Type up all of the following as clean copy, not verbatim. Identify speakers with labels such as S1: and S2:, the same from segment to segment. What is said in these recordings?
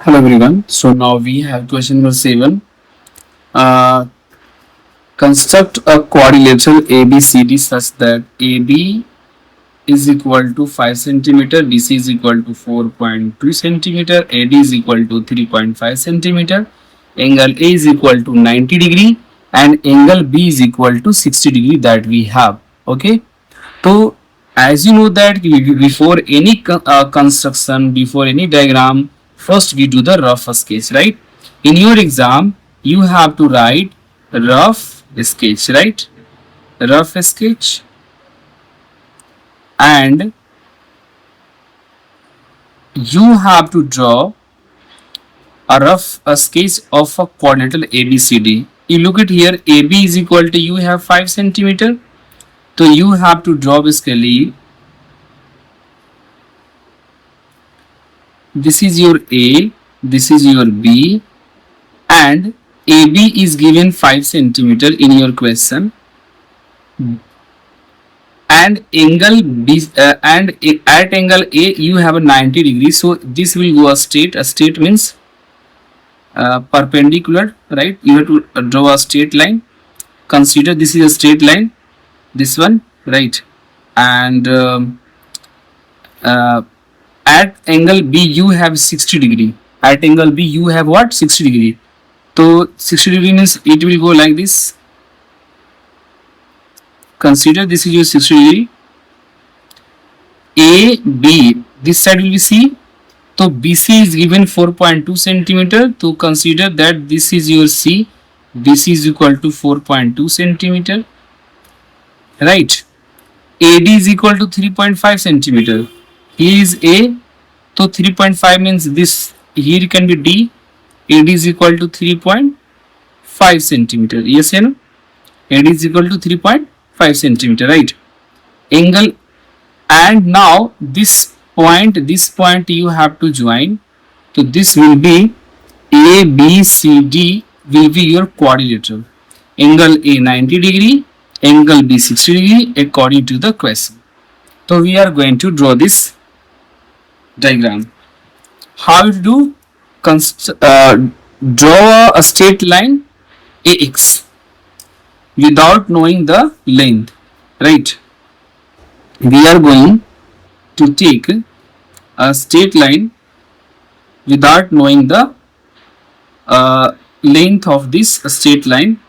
S1: Hello everyone. So now we have question number 7. Uh, Construct a quadrilateral ABCD such that AB is equal to 5 centimeter, BC is equal to 4.2 centimeter, AD is equal to 3.5 centimeter, angle A is equal to 90 degree and angle B is equal to 60 degree that we have. Okay. So as you know that before any construction, before any diagram, first we do the rough sketch, right? In your exam, you have to write rough sketch, right? Rough sketch, and you have to draw a sketch of a quadrilateral ABCD. You look at here, AB is equal to, you have 5 centimeter. So you have to draw basically, this is your A, this is your B, and AB is given 5 centimeter in your question, and angle B at angle A you have a 90 degree. So this will go a straight means perpendicular, right? You have to draw a straight line. Consider this is a straight line, this one, right? And at angle B you have 60 degree. At angle B you have what? 60 degree. So 60 degree means it will go like this. Consider this is your 60 degree. A, B, this side will be C. So BC is given 4.2 centimeter. To consider that this is your C. BC is equal to 4.2 centimeter. Right. AD is equal to 3.5 centimeter. Here is A. So 3.5 means this here can be D. AD is equal to 3.5 centimeter. Yes or no? AD is equal to 3.5 centimeter, right? Angle, and now this point you have to join. So this will be ABCD will be your quadrilateral. Angle A 90 degree, angle B 60 degree according to the question. So we are going to draw this diagram. How to do? Draw a straight line AX without knowing the length, right? We are going to take a straight line without knowing the length of this straight line.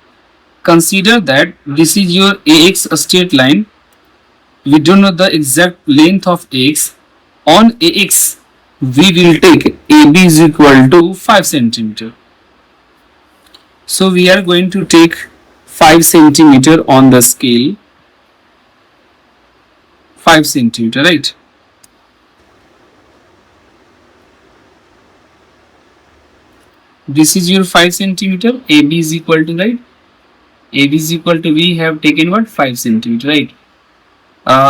S1: Consider that this is your AX straight line. We don't know the exact length of AX. On AX, we will take AB is equal to 5 centimeter. So we are going to take 5 centimeter on the scale. 5 centimeter, right? This is your 5 centimeter. AB is equal to, right? AB is equal to, we have taken what? 5 centimeter, right?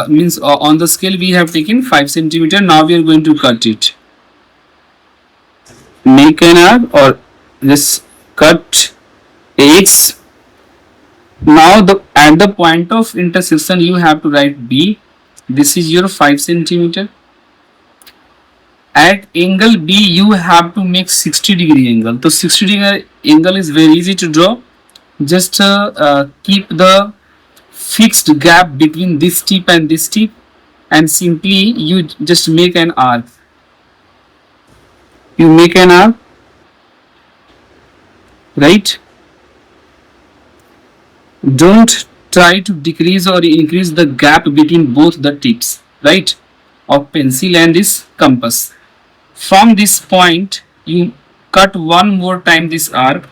S1: Means on the scale we have taken 5 centimeter. Now we are going to cut it. Make an arc or just cut X. Now at the point of intersection you have to write B. This is your 5 centimeter. At angle B you have to make 60 degree angle. So 60 degree angle is very easy to draw. Just keep the fixed gap between this tip and this tip, and simply you just make an arc. You make an arc, right? Don't try to decrease or increase the gap between both the tips, right, of pencil and this compass. From this point you cut one more time this arc.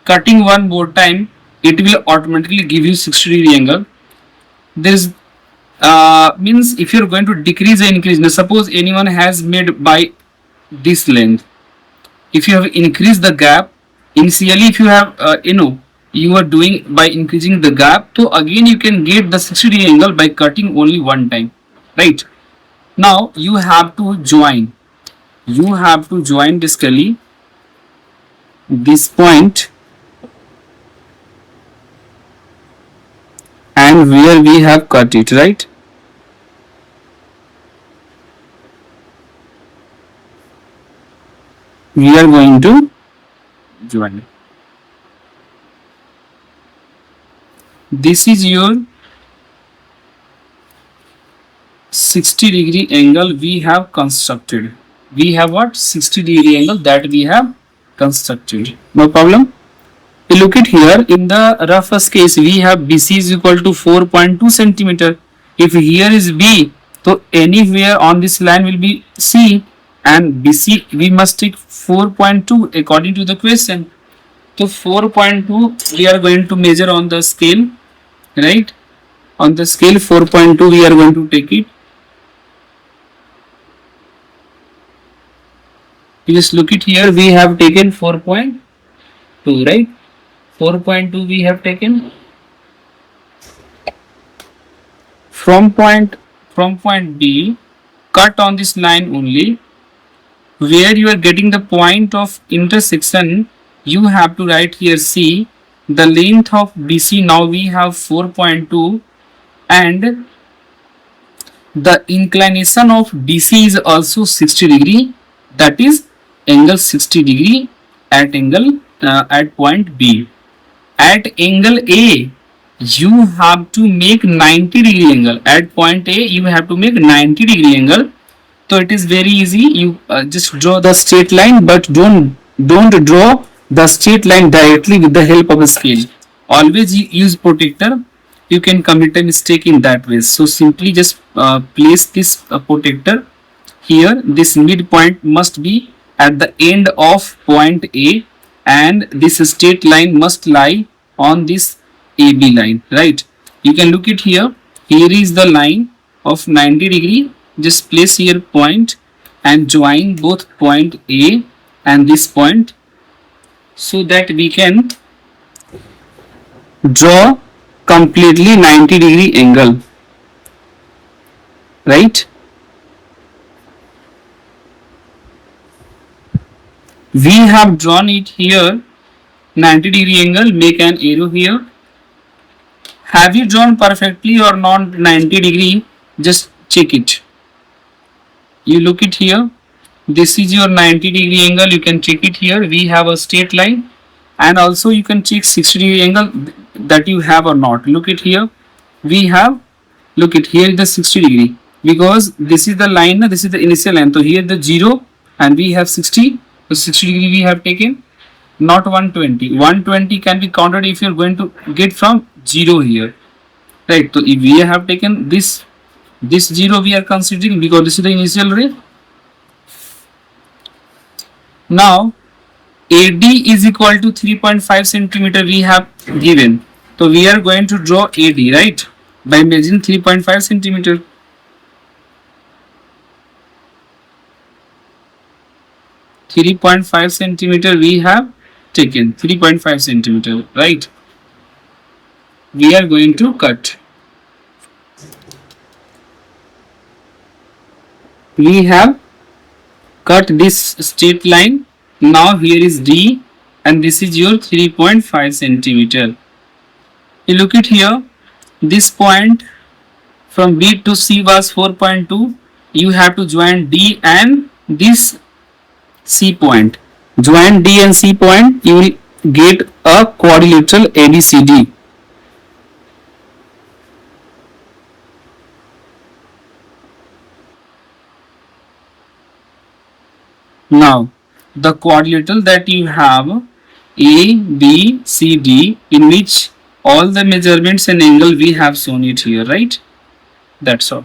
S1: Cutting one more time, it will automatically give you 60 degree angle. There is means if you are going to decrease or increase, now suppose anyone has made by this length. If you have increased the gap initially, if you have you are doing by increasing the gap, so again you can get the 60 degree angle by cutting only one time, right? Now you have to join. You have to join basically this point and where we have cut it, right? we are going to join. This is your 60-degree angle we have constructed. We have what? 60-degree angle that we have constructed. No problem. You look at here, in the roughest case we have BC is equal to 4.2 centimeter. If here is B, so anywhere on this line will be C, and BC we must take 4.2 according to the question. So 4.2 we are going to measure on the scale, right? On the scale 4.2 we are going to take it. You just look at here, we have taken 4.2, right? 4.2 we have taken. From point B, cut on this line only. Where you are getting the point of intersection, you have to write here C. The length of BC, now we have 4.2, and the inclination of DC is also 60 degree, that is angle 60 degree at angle at point B. At angle A, you have to make 90 degree angle. At point A, you have to make 90 degree angle. So it is very easy. You just draw the straight line, but don't draw the straight line directly with the help of a scale. Always use protector. You can commit a mistake in that way. So simply just place this protector here. This midpoint must be at the end of point A, and this straight line must lie on this AB line, right? You can look it here. Here is the line of 90 degree. Just place here point and join both point A and this point, so that we can draw completely 90 degree angle, right? We have drawn it here 90 degree angle. Make an arrow here. Have you drawn perfectly or not 90 degree? Just check it. You look it here. This is your 90 degree angle. You can check it here. We have a straight line, and also you can check 60 degree angle that you have or not. Look it here. We have, look it here is the 60 degree, because this is the line, this is the initial line. So here the 0 and we have 60. So 60 degree we have taken, not 120. 120 can be counted if you are going to get from 0 here, right? So if we have taken this 0 we are considering, because this is the initial ray. Now AD is equal to 3.5 centimeter we have given. So we are going to draw AD, right? By measuring 3.5 centimeter. We have taken 3.5 centimeter, right? We are going to cut. We have cut this straight line. Now here is D, and this is your 3.5 centimeter. You look at here, this point from B to C was 4.2. You have to join D and this C point. Join D and C point, you will get a quadrilateral ABCD. Now the quadrilateral that you have A, B, C, D, in which all the measurements and angle we have shown it here, right? That's all.